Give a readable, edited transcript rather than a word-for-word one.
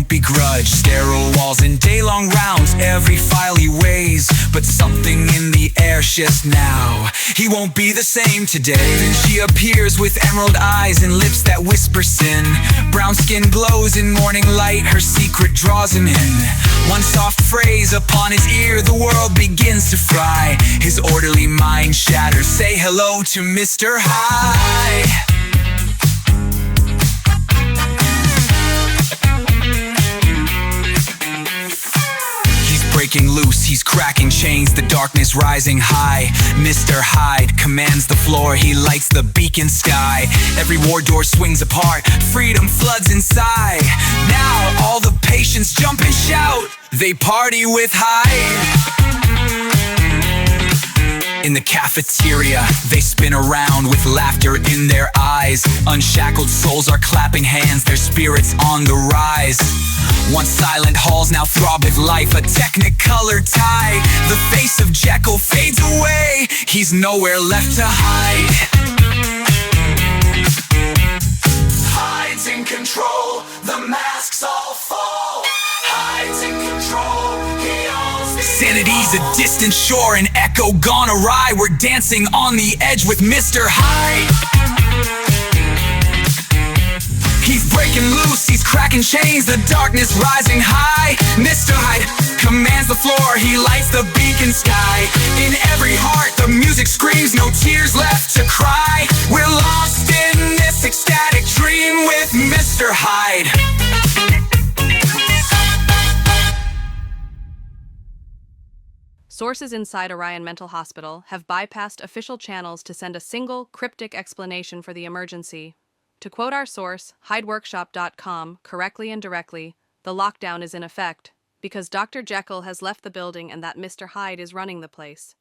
won't begrudge sterile walls and day-long rounds, every file he weighs. But something in the air shifts now. He won't be the same today. Then she appears with emerald eyes and lips that whisper sin. Brown skin glows in morning light, her secret draws him in. One soft phrase upon his ear, the world begins to fry. His orderly mind shatters. Say hello to Mr. Hyde. Breaking loose, he's cracking chains, the darkness rising high. Mr. Hyde commands the floor, he lights the beacon sky. Every war door swings apart, freedom floods inside. Now all the patients jump and shout, they party with Hyde. In the cafeteria, they spin around with laughter in their eyes. Unshackled souls are clapping hands, their spirits on the rise. Once silent halls now throb with life, a technicolor tie. The face of Jekyll fades away, he's nowhere left to hide. Hyde's in control, the masks all fall. Hyde's in control, he owns the sanity's a distant shore, an echo gone awry. We're dancing on the edge with Mr. Hyde. He's breaking loose, he's cracking chains, the darkness rising high. Mr. Hyde commands the floor, he lights the beacon sky. In every heart the music screams, no tears left to cry. We're lost in this ecstatic dream with Mr. Hyde. Sources inside Orion Mental Hospital have bypassed official channels to send a single, cryptic explanation for the emergency. To quote our source, HydeWorkshop.com, correctly and directly, the lockdown is in effect because Dr. Jekyll has left the building and that Mr. Hyde is running the place.